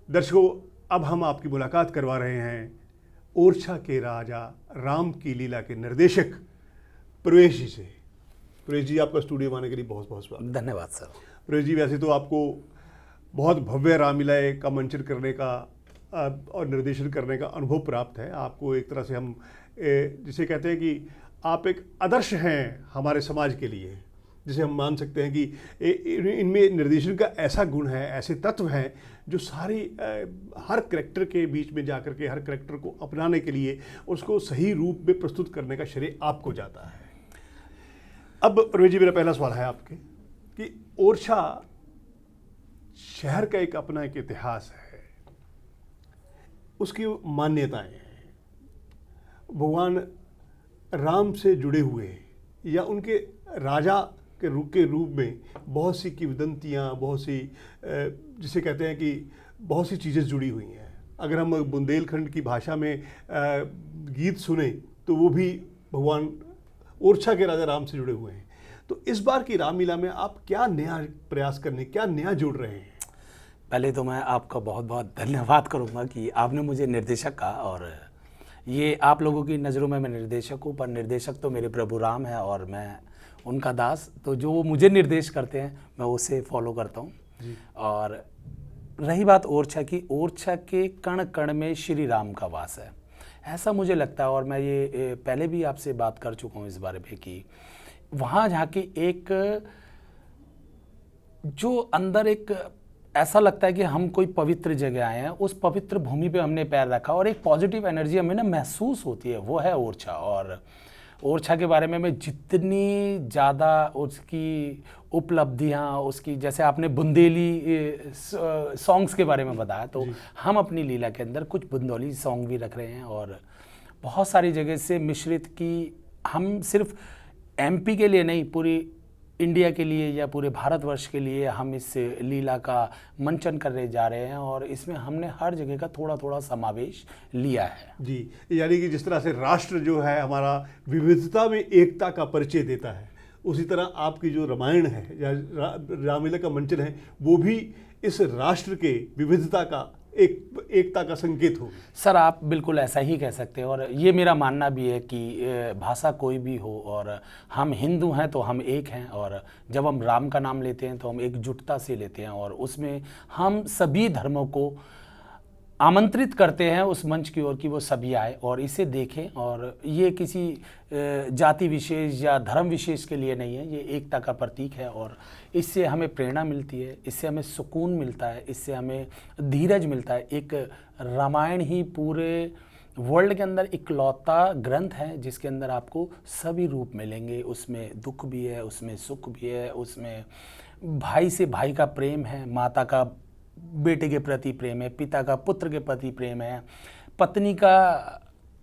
दर्शकों, अब हम आपकी मुलाकात करवा रहे हैं ओरछा के राजा राम की लीला के निर्देशक प्रवेश जी से। प्रवेश जी, आपका स्टूडियो में आने के लिए बहुत बहुत स्वागत। धन्यवाद सर। प्रवेश जी, वैसे तो आपको बहुत भव्य रामलीला का मंचन करने का और निर्देशन करने का अनुभव प्राप्त है। आपको एक तरह से हम जिसे कहते हैं कि आप एक आदर्श हैं हमारे समाज के लिए, जिसे हम मान सकते हैं कि इनमें निर्देशन का ऐसा गुण है, ऐसे तत्व हैं जो सारी हर करैक्टर के बीच में जाकर के हर करैक्टर को अपनाने के लिए उसको सही रूप में प्रस्तुत करने का श्रेय आपको जाता है। अब प्रवेश जी, मेरा पहला सवाल है आपके कि ओरछा शहर का एक अपना एक इतिहास है, उसकी मान्यताएं हैं, भगवान राम से जुड़े हुए या उनके राजा के रूप में बहुत सी किंवदंतियाँ, बहुत सी जिसे कहते हैं कि बहुत सी चीज़ें जुड़ी हुई हैं। अगर हम बुंदेलखंड की भाषा में गीत सुने तो वो भी भगवान ओरछा के राजा राम से जुड़े हुए हैं। तो इस बार की रामलीला में आप क्या नया प्रयास करने, क्या नया जोड़ रहे हैं? पहले तो मैं आपका बहुत बहुत धन्यवाद करूंगा कि आपने मुझे निर्देशक कहा, और ये आप लोगों की नज़रों में मैं निर्देशक हूँ, पर निर्देशक तो मेरे प्रभु राम है और मैं उनका दास। तो जो वो मुझे निर्देश करते हैं मैं उसे फॉलो करता हूँ। और रही बात ओरछा की, ओरछा के कण कण में श्री राम का वास है, ऐसा मुझे लगता है। और मैं ये पहले भी आपसे बात कर चुका हूँ इस बारे में कि वहाँ जाके एक जो अंदर एक ऐसा लगता है कि हम कोई पवित्र जगह आए हैं, उस पवित्र भूमि पे हमने पैर रखा और एक पॉजिटिव एनर्जी हमें ना महसूस होती है, वो है ओरछा। और ओरछा के बारे में मैं जितनी ज़्यादा उसकी उपलब्धियाँ, उसकी जैसे आपने बुंदेली सॉन्ग्स के बारे में बताया, तो हम अपनी लीला के अंदर कुछ बुंदेली सॉन्ग भी रख रहे हैं और बहुत सारी जगह से मिश्रित की हम सिर्फ एमपी के लिए नहीं, पूरी इंडिया के लिए या पूरे भारतवर्ष के लिए हम इस लीला का मंचन करने जा रहे हैं। और इसमें हमने हर जगह का थोड़ा थोड़ा समावेश लिया है। जी, यानी कि जिस तरह से राष्ट्र जो है हमारा विविधता में एकता का परिचय देता है, उसी तरह आपकी जो रामायण है या रामलीला का मंचन है वो भी इस राष्ट्र के विविधता का एकता का संकेत हो। सर, आप बिल्कुल ऐसा ही कह सकते हैं। और ये मेरा मानना भी है कि भाषा कोई भी हो और हम हिंदू हैं तो हम एक हैं, और जब हम राम का नाम लेते हैं तो हम एकजुटता से लेते हैं, और उसमें हम सभी धर्मों को आमंत्रित करते हैं उस मंच की ओर कि वो सभी आए और इसे देखें। और ये किसी जाति विशेष या धर्म विशेष के लिए नहीं है, ये एकता का प्रतीक है। और इससे हमें प्रेरणा मिलती है, इससे हमें सुकून मिलता है, इससे हमें धीरज मिलता है। एक रामायण ही पूरे वर्ल्ड के अंदर इकलौता ग्रंथ है जिसके अंदर आपको सभी रूप मिलेंगे। उसमें दुख भी है, उसमें सुख भी है, उसमें भाई से भाई का प्रेम है, माता का बेटे के प्रति प्रेम है, पिता का पुत्र के प्रति प्रेम है, पत्नी का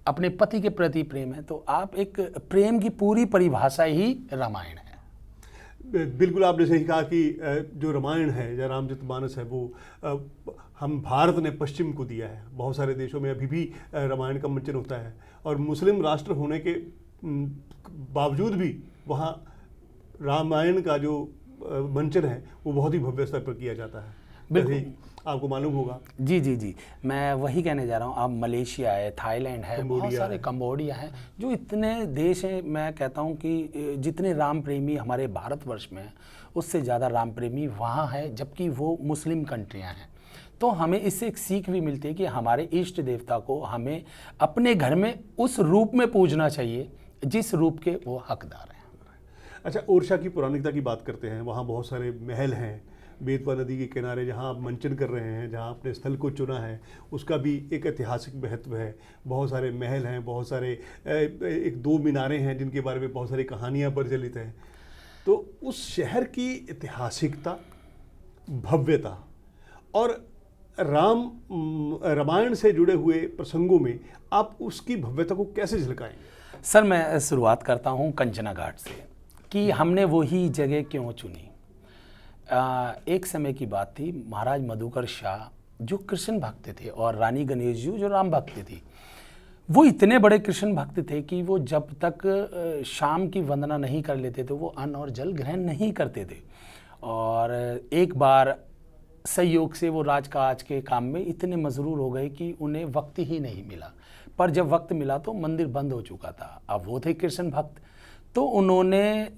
अपने पति के प्रति प्रेम है। तो आप एक प्रेम की पूरी परिभाषा ही रामायण है। बिल्कुल, आपने सही कहा कि जो रामायण है या रामचरितमानस है वो हम भारत ने पश्चिम को दिया है। बहुत सारे देशों में अभी भी रामायण का मंचन होता है और मुस्लिम राष्ट्र होने के बावजूद भी वहाँ रामायण का जो मंचन है वो बहुत ही भव्य स्तर पर किया जाता है। बिल्कुल, आपको मालूम होगा। जी जी जी, मैं वही कहने जा रहा हूँ। आप मलेशिया है, थाईलैंड है, बहुत सारे कंबोडिया है, जो इतने देश हैं। मैं कहता हूँ कि जितने राम प्रेमी हमारे भारतवर्ष में हैं उससे ज़्यादा राम प्रेमी वहाँ है, जबकि वो मुस्लिम कंट्रियाँ हैं। तो हमें इससे एक सीख भी मिलती है कि हमारे इष्ट देवता को हमें अपने घर में उस रूप में पूजना चाहिए जिस रूप के वो हकदार हैं। अच्छा, ओरछा की पौराणिकता की बात करते हैं। वहाँ बहुत सारे महल हैं, बेतवा नदी के किनारे जहाँ आप मंचन कर रहे हैं, जहाँ आपने स्थल को चुना है, उसका भी एक ऐतिहासिक महत्व है। बहुत सारे महल हैं, बहुत सारे एक दो मीनारें हैं जिनके बारे में बहुत सारी कहानियाँ प्रचलित हैं। तो उस शहर की ऐतिहासिकता, भव्यता और रामायण से जुड़े हुए प्रसंगों में आप उसकी भव्यता को कैसे झलकाएंगे? सर, मैं शुरुआत करता हूँ कंचना घाट से कि हमने वही जगह क्यों चुनी। एक समय की बात थी, महाराज मधुकर शाह जो कृष्ण भक्त थे और रानी गणेश जी जो राम भक्त थी, वो इतने बड़े कृष्ण भक्त थे कि वो जब तक शाम की वंदना नहीं कर लेते थे वो अन्न और जल ग्रहण नहीं करते थे। और एक बार संयोग से वो राजकाज के काम में इतने मशरूर हो गए कि उन्हें वक्त ही नहीं मिला। पर जब वक्त मिला तो मंदिर बंद हो चुका था। अब वो थे कृष्ण भक्त, तो उन्होंने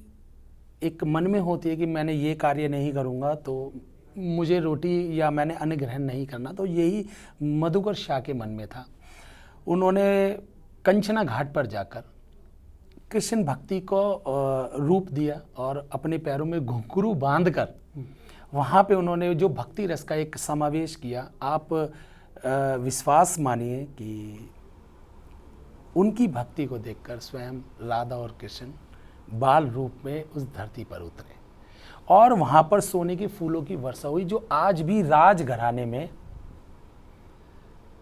एक मन में होती है कि मैंने ये कार्य नहीं करूँगा तो मुझे रोटी या मैंने अन्न ग्रहण नहीं करना, तो यही मधुकर शाह के मन में था। उन्होंने कंचना घाट पर जाकर कृष्ण भक्ति को रूप दिया और अपने पैरों में घुंघरू बांधकर वहाँ पे उन्होंने जो भक्ति रस का एक समावेश किया। आप विश्वास मानिए कि उनकी भक्ति को देखकर स्वयं राधा और कृष्ण बाल रूप में उस धरती पर उतरे और वहाँ पर सोने के फूलों की वर्षा हुई, जो आज भी राजघराने में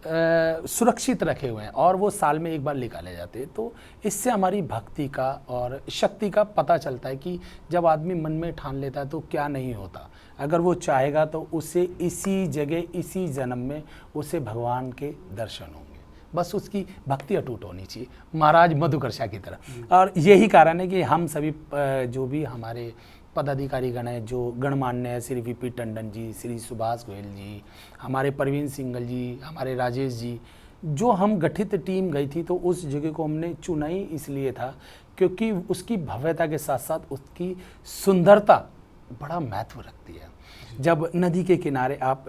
सुरक्षित रखे हुए हैं और वो साल में एक बार निकाले जाते हैं। तो इससे हमारी भक्ति का और शक्ति का पता चलता है कि जब आदमी मन में ठान लेता है तो क्या नहीं होता। अगर वो चाहेगा तो उसे इसी जगह इसी जन्म में उसे भगवान के दर्शन होंगे। बस उसकी भक्ति अटूट होनी चाहिए, महाराज मधुकर शाह की तरह। और यही कारण है कि हम सभी जो भी हमारे पदाधिकारी गण हैं, जो गणमान्य है, श्री वीपी टंडन जी, श्री सुभाष गोयल जी, हमारे परवीन सिंघल जी, हमारे राजेश जी, जो हम गठित टीम गई थी तो उस जगह को हमने चुना ही इसलिए था क्योंकि उसकी भव्यता के साथ साथ उसकी सुंदरता बड़ा महत्व रखती है। जब नदी के किनारे आप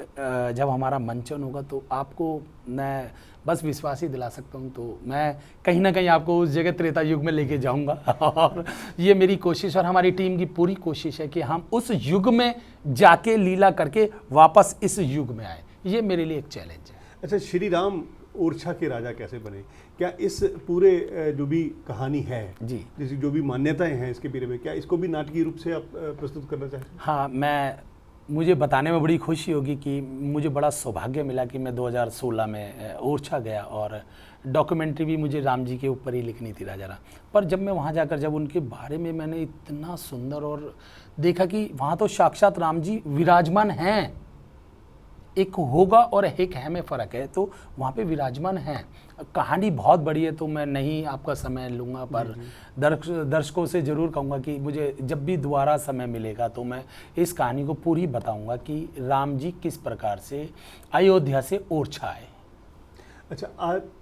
जब हमारा मंचन होगा तो आपको मैं बस विश्वास ही दिला सकता हूँ, तो मैं कहीं ना कहीं आपको उस जगह त्रेता युग में लेके जाऊँगा। और ये मेरी कोशिश और हमारी टीम की पूरी कोशिश है कि हम उस युग में जाके लीला करके वापस इस युग में आए। ये मेरे लिए एक चैलेंज है। अच्छा, श्री राम ओरछा के राजा कैसे बने? क्या इस पूरे जो भी कहानी है जी, जैसे जो भी मान्यताएं हैं इसके बारे में, क्या इसको भी नाटकीय रूप से आप प्रस्तुत करना चाहते हैं? हाँ, मुझे बताने में बड़ी खुशी होगी कि मुझे बड़ा सौभाग्य मिला कि मैं 2016 में ओरछा गया और डॉक्यूमेंट्री भी मुझे राम जी के ऊपर ही लिखनी थी, राजा राम। पर जब मैं वहाँ जाकर जब उनके बारे में मैंने इतना सुंदर और देखा कि वहाँ तो साक्षात राम जी विराजमान हैं। एक होगा और एक है में फ़र्क है, तो वहाँ पे विराजमान हैं। कहानी बहुत बड़ी है तो मैं नहीं आपका समय लूँगा, पर दर्शकों से ज़रूर कहूँगा कि मुझे जब भी दोबारा समय मिलेगा तो मैं इस कहानी को पूरी बताऊँगा कि राम जी किस प्रकार से अयोध्या से ओरछा आए। अच्छा,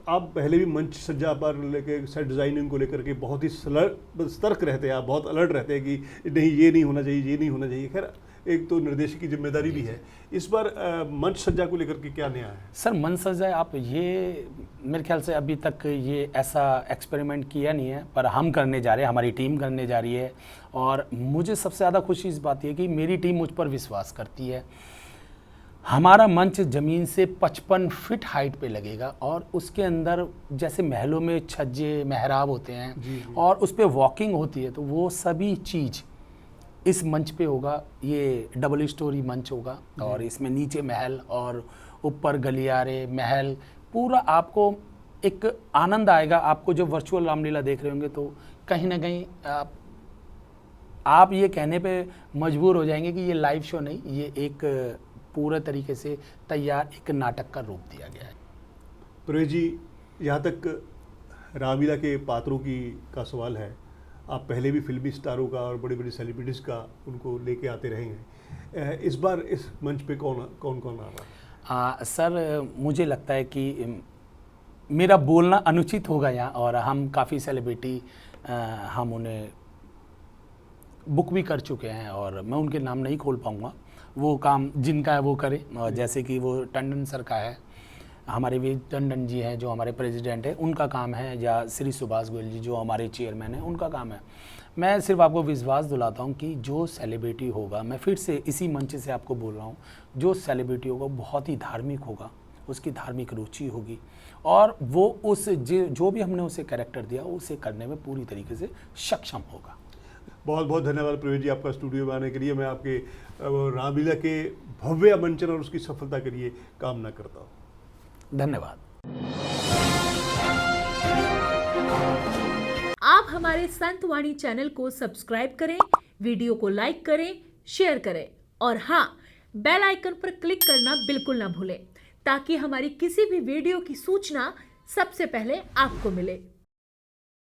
आप पहले भी मंच सज्जा पर लेके सेट डिज़ाइनिंग को लेकर के बहुत ही सतर्क रहते हैं, आप बहुत अलर्ट रहते हैं कि नहीं ये नहीं होना चाहिए, ये नहीं होना चाहिए। खैर, एक तो निर्देशक की जिम्मेदारी भी है। इस बार मंच सज्जा को लेकर के क्या नया है? सर, मंच सज्जा आप ये मेरे ख्याल से अभी तक ये ऐसा एक्सपेरिमेंट किया नहीं है, पर हम करने जा रहे हैं, हमारी टीम करने जा रही है। और मुझे सबसे ज़्यादा खुशी इस बात है कि मेरी टीम मुझ पर विश्वास करती है। हमारा मंच ज़मीन से 55 फीट हाइट पे लगेगा और उसके अंदर जैसे महलों में छज्जे मेहराब होते हैं और उस पर वॉकिंग होती है, तो वो सभी चीज़ इस मंच पे होगा। ये डबल स्टोरी मंच होगा और इसमें नीचे महल और ऊपर गलियारे, महल, पूरा आपको एक आनंद आएगा। आपको जब वर्चुअल रामलीला देख रहे होंगे तो कहीं ना कहीं आप ये कहने पे मजबूर हो जाएंगे कि ये लाइव शो नहीं, ये एक पूरे तरीके से तैयार एक नाटक का रूप दिया गया है। प्रवेश जी, यहाँ तक रामलीला के पात्रों का सवाल है, आप पहले भी फिल्मी स्टारों का और बड़ी बड़ी सेलिब्रिटीज़ का उनको लेके आते रहे हैं। इस बार इस मंच पे कौन कौन आ रहा है? सर, मुझे लगता है कि मेरा बोलना अनुचित होगा यहाँ, और हम काफ़ी सेलिब्रिटी हम उन्हें बुक भी कर चुके हैं और मैं उनके नाम नहीं खोल पाऊँगा। वो काम जिनका है वो करें, और जैसे कि वो टंडन सर का है, हमारे वी टंडन जी हैं जो हमारे प्रेसिडेंट हैं, उनका काम है, या श्री सुभाष गोयल जी जो हमारे चेयरमैन हैं, उनका काम है। मैं सिर्फ आपको विश्वास दिलाता हूँ कि जो सेलिब्रिटी होगा, मैं फिर से इसी मंच से आपको बोल रहा हूँ, जो सेलिब्रिटी होगा बहुत ही धार्मिक होगा, उसकी धार्मिक रुचि होगी और वो उस जो भी हमने उसे कैरेक्टर दिया उसे करने में पूरी तरीके से सक्षम होगा। बहुत बहुत धन्यवाद प्रवीण जी आपका स्टूडियो में आने के लिए। मैं आपके रामलीला के भव्य मंचन और उसकी सफलता के लिए कामना करता हूँ। धन्यवाद। आप हमारे संतवाणी चैनल को सब्सक्राइब करें, वीडियो को लाइक करें, शेयर करें और हाँ, बेल आइकन पर क्लिक करना बिल्कुल ना भूलें ताकि हमारी किसी भी वीडियो की सूचना सबसे पहले आपको मिले।